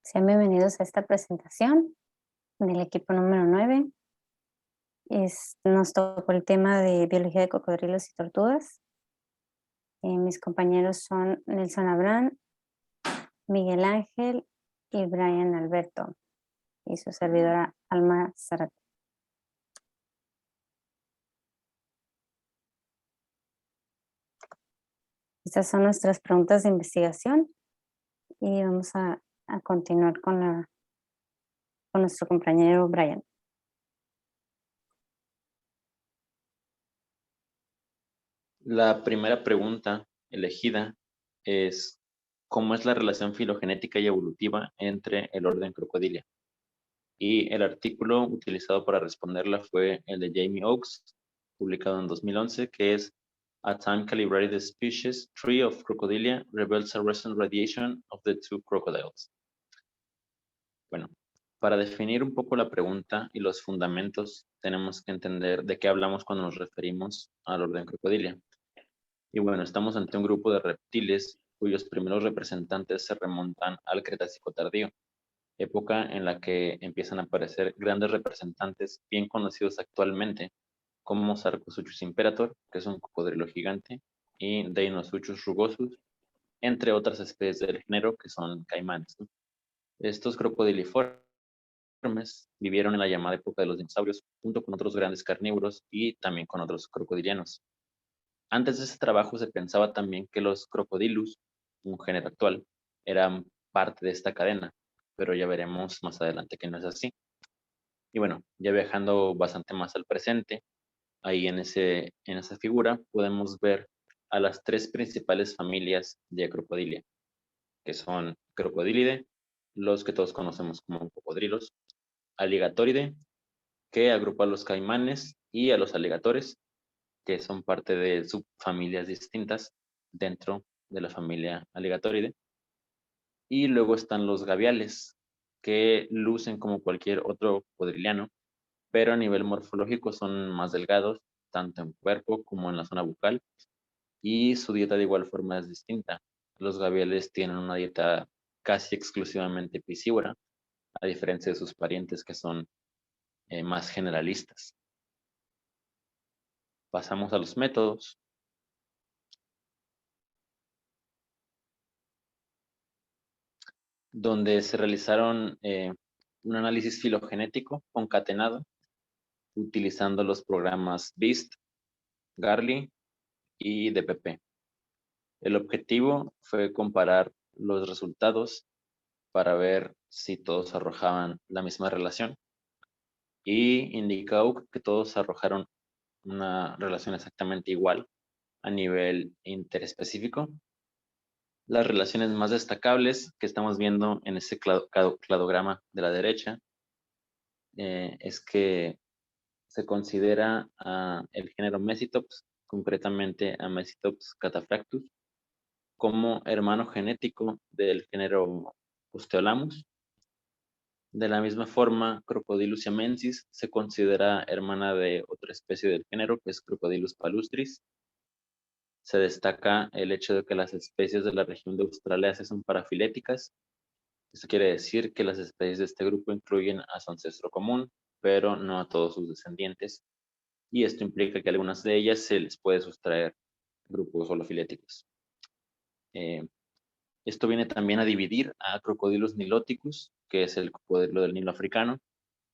Sean bienvenidos a esta presentación del equipo número 9. Nos tocó el tema de biología de cocodrilos y tortugas. Mis compañeros son Nelson Abraham, Miguel Ángel y Brian Alberto, y su servidora Alma Zarate. Estas son nuestras preguntas de investigación y vamos a continuar con nuestro compañero Brian. La primera pregunta elegida es: ¿cómo es la relación filogenética y evolutiva entre el orden Crocodilia? Y el artículo utilizado para responderla fue el de Jamie Oakes, publicado en 2011, que es A Time-Calibrated Species Tree of Crocodilia Reveals a Recent Radiation of the Two Crocodiles. Bueno, para definir un poco la pregunta y los fundamentos, tenemos que entender de qué hablamos cuando nos referimos al orden Crocodilia. Y bueno, estamos ante un grupo de reptiles cuyos primeros representantes se remontan al Cretácico tardío, época en la que empiezan a aparecer grandes representantes bien conocidos actualmente, como Sarcosuchus imperator, que es un cocodrilo gigante, y Deinosuchus rugosus, entre otras especies del género que son caimanes, ¿no? Estos crocodiliformes vivieron en la llamada época de los dinosaurios, junto con otros grandes carnívoros y también con otros crocodilianos. Antes de ese trabajo se pensaba también que los crocodilus, un género actual, eran parte de esta cadena, pero ya veremos más adelante que no es así. Y bueno, ya viajando bastante más al presente, ahí en esa figura podemos ver a las tres principales familias de Crocodilia, que son Crocodilidae, los que todos conocemos como cocodrilos, Alligatoridae, que agrupa a los caimanes y a los aligatores, que son parte de subfamilias distintas dentro de la familia Alligatoridae. Y luego están los gaviales, que lucen como cualquier otro cocodriliano, pero a nivel morfológico son más delgados, tanto en cuerpo como en la zona bucal, y su dieta de igual forma es distinta. Los gaviales tienen una dieta casi exclusivamente piscívora, a diferencia de sus parientes que son más generalistas. Pasamos a los métodos. Donde se realizaron un análisis filogenético concatenado utilizando los programas BEAST, Garly y DPP. El objetivo fue comparar los resultados para ver si todos arrojaban la misma relación, y indicó que todos arrojaron una relación exactamente igual a nivel interespecífico. Las relaciones más destacables que estamos viendo en ese cladograma de la derecha es que se considera el género Mesitops, concretamente a Mesitops cataphractus, como hermano genético del género Osteolamus. De la misma forma, Crocodylus siamensis se considera hermana de otra especie del género, que es Crocodylus palustris. Se destaca el hecho de que las especies de la región de Australasia son parafiléticas. Esto quiere decir que las especies de este grupo incluyen a su ancestro común, pero no a todos sus descendientes, y esto implica que a algunas de ellas se les puede sustraer grupos holofiléticos. Esto viene también a dividir a Crocodylus niloticus, que es el cocodrilo del Nilo africano,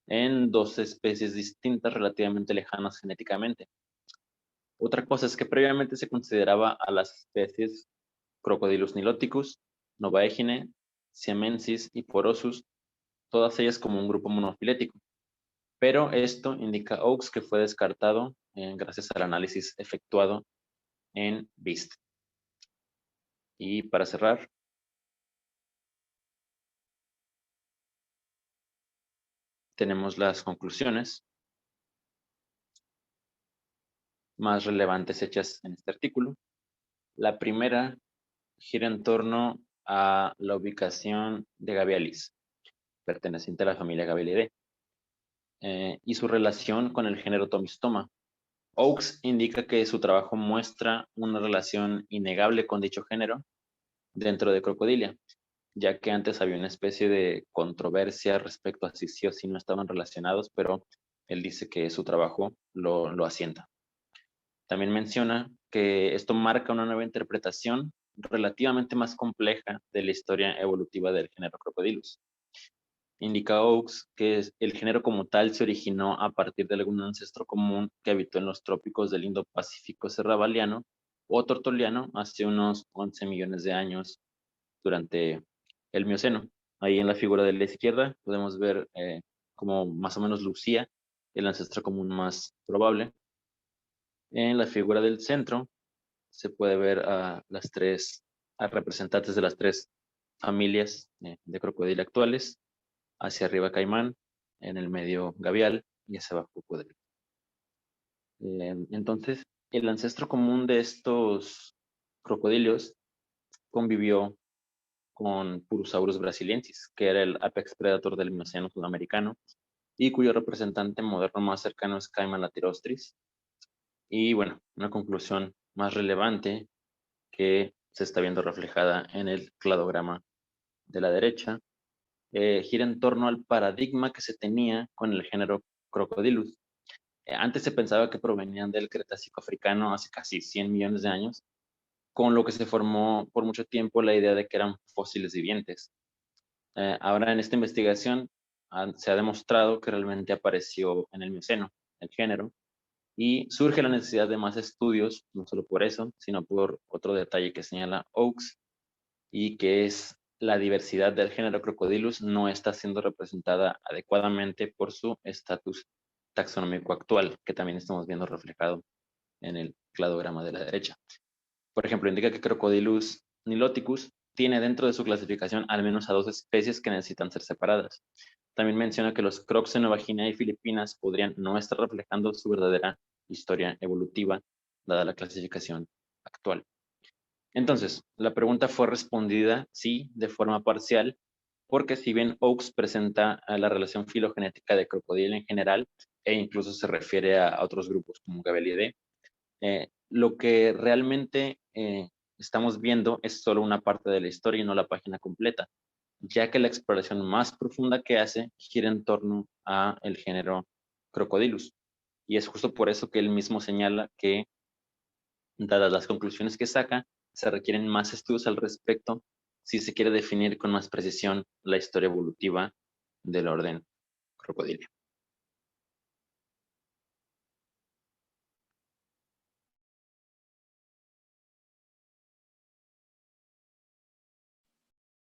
en dos especies distintas relativamente lejanas genéticamente. Otra cosa es que previamente se consideraba a las especies Crocodylus niloticus, Novaegine, Siamensis y Porosus, todas ellas como un grupo monofilético. Pero esto indica Oakes que fue descartado gracias al análisis efectuado en BEAST. Y para cerrar, tenemos las conclusiones más relevantes hechas en este artículo. La primera gira en torno a la ubicación de Gavialis, perteneciente a la familia Gavialidae, y su relación con el género Tomistoma. Oakes indica que su trabajo muestra una relación innegable con dicho género dentro de Crocodilia, ya que antes había una especie de controversia respecto a si sí o sí no estaban relacionados, pero él dice que su trabajo lo asienta. También menciona que esto marca una nueva interpretación relativamente más compleja de la historia evolutiva del género Crocodylus. Indica Oakes que el género como tal se originó a partir de algún ancestro común que habitó en los trópicos del Indo-Pacífico serravaliano o tortoliano hace unos 11 millones de años durante el Mioceno. Ahí en la figura de la izquierda podemos ver cómo más o menos lucía el ancestro común más probable. En la figura del centro se puede ver a representantes de las tres familias de crocodilo actuales. Hacia arriba caimán, en el medio gavial y hacia abajo cocodrilo. Entonces, el ancestro común de estos crocodilios convivió con Purosaurus brasiliensis, que era el apex predator del Mioceno sudamericano y cuyo representante moderno más cercano es Caiman latirostris. Y bueno, una conclusión más relevante que se está viendo reflejada en el cladograma de la derecha gira en torno al paradigma que se tenía con el género Crocodylus. Antes se pensaba que provenían del Cretácico africano hace casi 100 millones de años, con lo que se formó por mucho tiempo la idea de que eran fósiles vivientes. Ahora en esta investigación se ha demostrado que realmente apareció en el Mioceno, el género, y surge la necesidad de más estudios, no solo por eso, sino por otro detalle que señala Oakes, y que es la diversidad del género Crocodylus no está siendo representada adecuadamente por su estatus taxonómico actual, que también estamos viendo reflejado en el cladograma de la derecha. Por ejemplo, indica que Crocodylus niloticus tiene dentro de su clasificación al menos a dos especies que necesitan ser separadas. También menciona que los crocs en Nueva Guinea y Filipinas podrían no estar reflejando su verdadera historia evolutiva, dada la clasificación actual. Entonces, la pregunta fue respondida, sí, de forma parcial, porque si bien Oakes presenta la relación filogenética de crocodilo en general, e incluso se refiere a otros grupos como Gabelidae, lo que realmente estamos viendo es solo una parte de la historia y no la página completa, ya que la exploración más profunda que hace gira en torno a el género Crocodylus. Y es justo por eso que él mismo señala que, dadas las conclusiones que saca, se requieren más estudios al respecto si se quiere definir con más precisión la historia evolutiva del orden Crocodylus.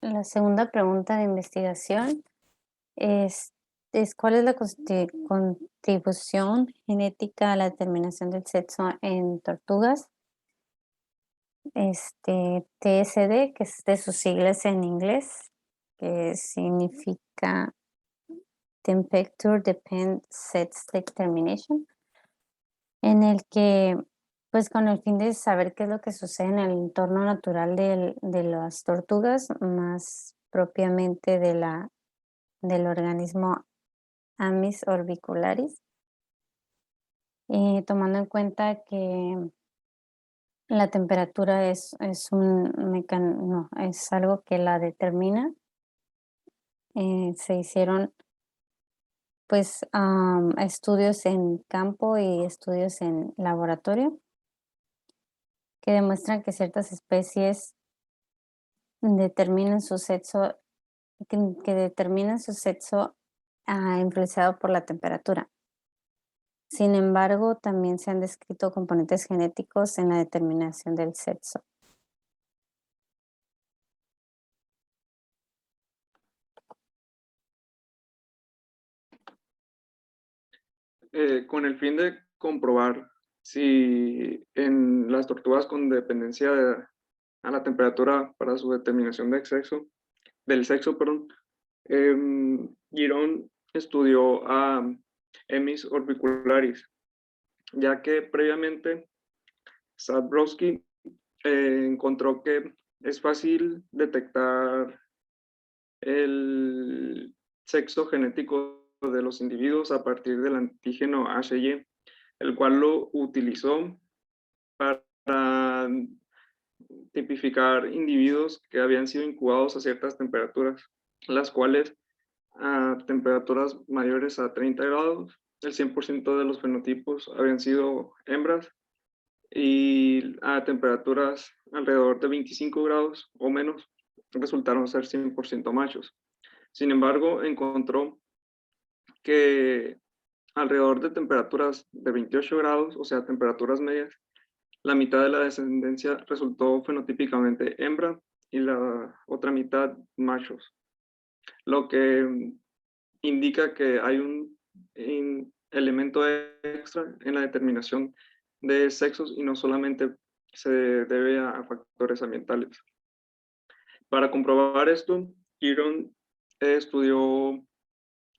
La segunda pregunta de investigación es, ¿cuál es la contribución genética a la determinación del sexo en tortugas? TSD, que es de sus siglas en inglés, que significa Temperature Dependent Sex Determination, en el que, pues con el fin de saber qué es lo que sucede en el entorno natural de las tortugas, más propiamente del organismo Amis orbicularis, tomando en cuenta que la temperatura es algo que la determina. Se hicieron pues estudios en campo y estudios en laboratorio que demuestran que ciertas especies determinan su sexo, que determinan su sexo influenciado por la temperatura. Sin embargo, también se han descrito componentes genéticos en la determinación del sexo. Con el fin de comprobar si en las tortugas con dependencia a la temperatura para su determinación del sexo, perdón, Girón estudió a Emis orbicularis, ya que previamente Sadbrowski encontró que es fácil detectar el sexo genético de los individuos a partir del antígeno HY, el cual lo utilizó para tipificar individuos que habían sido incubados a ciertas temperaturas, las cuales a temperaturas mayores a 30 grados, el 100% de los fenotipos habían sido hembras, y a temperaturas alrededor de 25 grados o menos resultaron ser 100% machos. Sin embargo, encontró que alrededor de temperaturas de 28 grados, o sea, temperaturas medias, la mitad de la descendencia resultó fenotípicamente hembra y la otra mitad machos, lo que indica que hay un elemento extra en la determinación de sexos y no solamente se debe a factores ambientales. Para comprobar esto, Giron estudió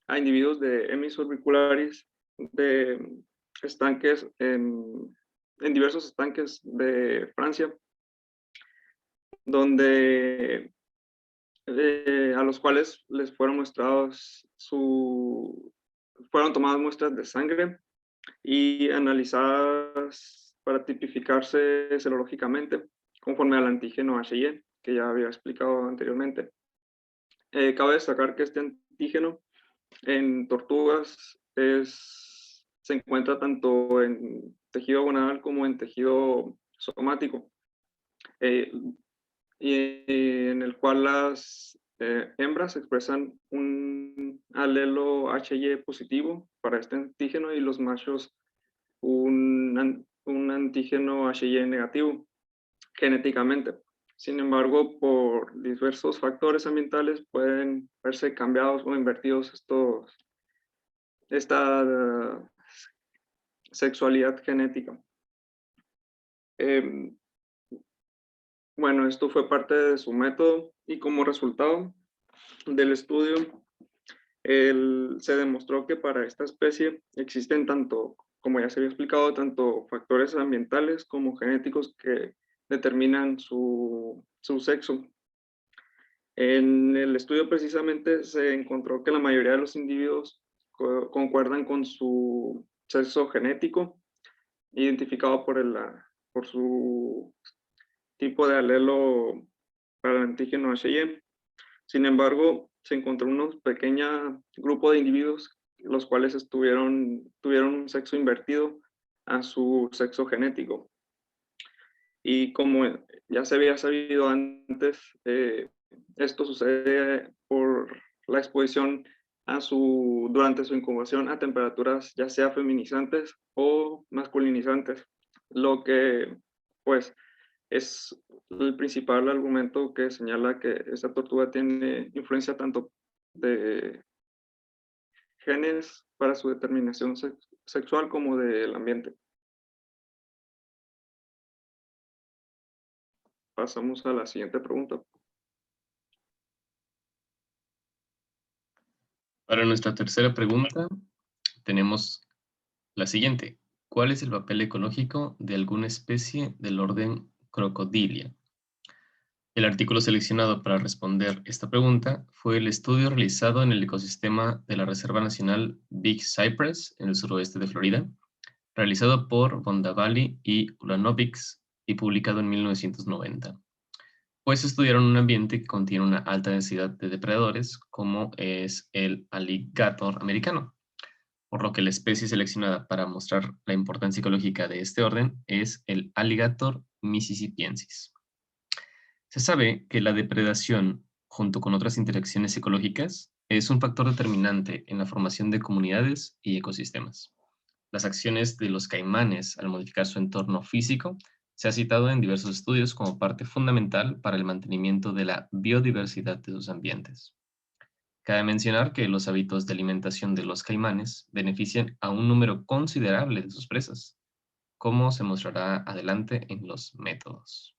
a individuos de Emys orbicularis de estanques en diversos estanques de Francia, donde a los cuales les fueron mostrados fueron tomadas muestras de sangre y analizadas para tipificarse serológicamente conforme al antígeno HY, que ya había explicado anteriormente. Cabe destacar que este antígeno en tortugas se encuentra tanto en tejido gonadal como en tejido somático, y en el cual las hembras expresan un alelo HY positivo para este antígeno y los machos un antígeno HY negativo genéticamente. Sin embargo, por diversos factores ambientales pueden verse cambiados o invertidos esta sexualidad genética. Bueno, esto fue parte de su método y como resultado del estudio se demostró que para esta especie existen tanto, como ya se había explicado, tanto factores ambientales como genéticos que determinan su sexo. En el estudio precisamente se encontró que la mayoría de los individuos concuerdan con su sexo genético, identificado por su tipo de alelo para el antígeno HY. Sin embargo, se encontró un pequeño grupo de individuos los cuales tuvieron un sexo invertido a su sexo genético. Y como ya se había sabido antes, esto sucede por la exposición durante su incubación a temperaturas ya sea feminizantes o masculinizantes, lo que pues es el principal argumento que señala que esta tortuga tiene influencia tanto de genes para su determinación sexual como del ambiente. Pasamos a la siguiente pregunta. Para nuestra tercera pregunta, tenemos la siguiente. ¿Cuál es el papel ecológico de alguna especie del orden Crocodilia? El artículo seleccionado para responder esta pregunta fue el estudio realizado en el ecosistema de la Reserva Nacional Big Cypress, en el suroeste de Florida, realizado por Bondavali y Ulanovix y publicado en 1990. Pues estudiaron un ambiente que contiene una alta densidad de depredadores, como es el alligator americano, por lo que la especie seleccionada para mostrar la importancia ecológica de este orden es el Alligator mississippiensis. Se sabe que la depredación, junto con otras interacciones ecológicas, es un factor determinante en la formación de comunidades y ecosistemas. Las acciones de los caimanes al modificar su entorno físico se ha citado en diversos estudios como parte fundamental para el mantenimiento de la biodiversidad de sus ambientes. Cabe mencionar que los hábitos de alimentación de los caimanes benefician a un número considerable de sus presas, como se mostrará adelante en los métodos.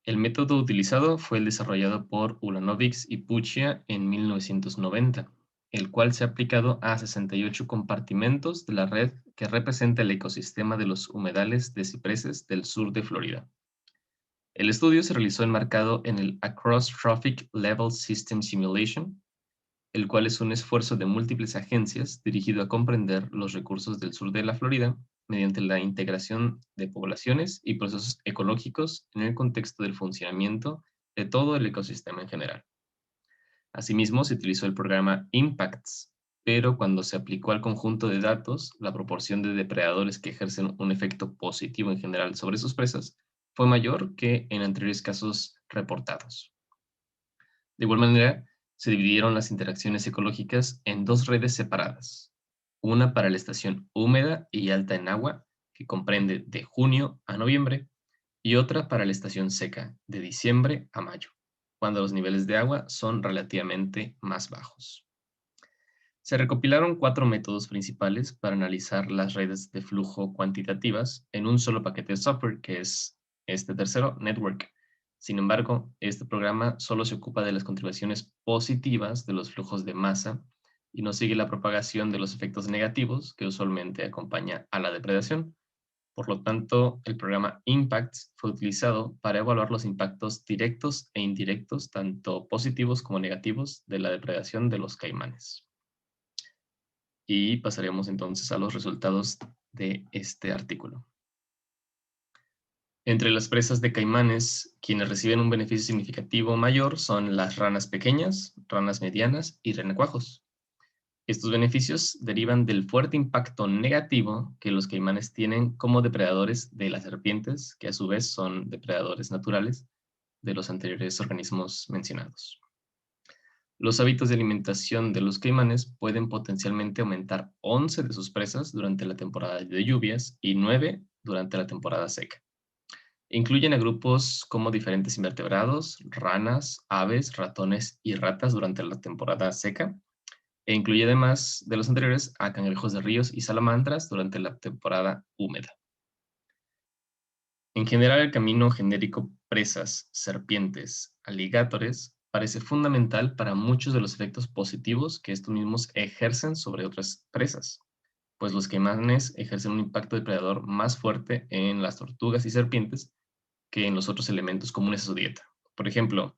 El método utilizado fue el desarrollado por Ulanovix y Puccia en 1990, el cual se ha aplicado a 68 compartimentos de la red que representa el ecosistema de los humedales de cipreses del sur de Florida. El estudio se realizó enmarcado en el Across Trophic Level System Simulation, el cual es un esfuerzo de múltiples agencias dirigido a comprender los recursos del sur de la Florida mediante la integración de poblaciones y procesos ecológicos en el contexto del funcionamiento de todo el ecosistema en general. Asimismo, se utilizó el programa IMPACTS, pero cuando se aplicó al conjunto de datos, la proporción de depredadores que ejercen un efecto positivo en general sobre sus presas fue mayor que en anteriores casos reportados. De igual manera, se dividieron las interacciones ecológicas en dos redes separadas, una para la estación húmeda y alta en agua, que comprende de junio a noviembre, y otra para la estación seca, de diciembre a mayo, cuando los niveles de agua son relativamente más bajos. Se recopilaron 4 métodos principales para analizar las redes de flujo cuantitativas en un solo paquete de software, que es este tercero, Network. Sin embargo, este programa solo se ocupa de las contribuciones positivas de los flujos de masa y no sigue la propagación de los efectos negativos que usualmente acompaña a la depredación. Por lo tanto, el programa IMPACTS fue utilizado para evaluar los impactos directos e indirectos, tanto positivos como negativos, de la depredación de los caimanes. Y pasaremos entonces a los resultados de este artículo. Entre las presas de caimanes, quienes reciben un beneficio significativo mayor son las ranas pequeñas, ranas medianas y renacuajos. Estos beneficios derivan del fuerte impacto negativo que los caimanes tienen como depredadores de las serpientes, que a su vez son depredadores naturales de los anteriores organismos mencionados. Los hábitos de alimentación de los caimanes pueden potencialmente aumentar 11 de sus presas durante la temporada de lluvias y 9 durante la temporada seca. Incluyen a grupos como diferentes invertebrados, ranas, aves, ratones y ratas durante la temporada seca, e incluye además de los anteriores a cangrejos de ríos y salamandras durante la temporada húmeda. En general, el camino genérico presas, serpientes, alligatores parece fundamental para muchos de los efectos positivos que estos mismos ejercen sobre otras presas, pues los caimanes ejercen un impacto depredador más fuerte en las tortugas y serpientes que en los otros elementos comunes a su dieta. Por ejemplo,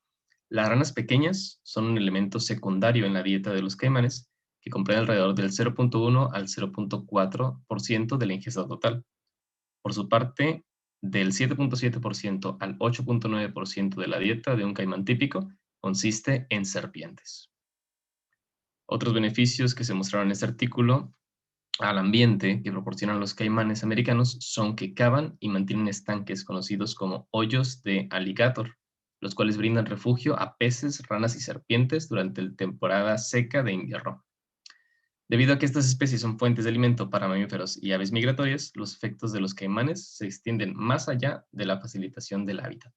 las ranas pequeñas son un elemento secundario en la dieta de los caimanes que comprende alrededor del 0.1 al 0.4% de la ingesta total. Por su parte, del 7.7% al 8.9% de la dieta de un caimán típico consiste en serpientes. Otros beneficios que se mostraron en este artículo al ambiente que proporcionan los caimanes americanos son que cavan y mantienen estanques conocidos como hoyos de alligator, los cuales brindan refugio a peces, ranas y serpientes durante la temporada seca de invierno. Debido a que estas especies son fuentes de alimento para mamíferos y aves migratorias, los efectos de los caimanes se extienden más allá de la facilitación del hábitat.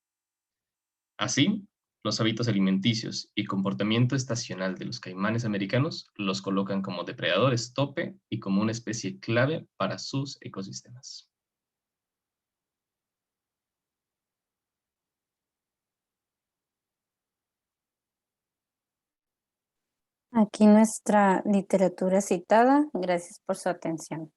Así, los hábitos alimenticios y comportamiento estacional de los caimanes americanos los colocan como depredadores tope y como una especie clave para sus ecosistemas. Aquí nuestra literatura citada. Gracias por su atención.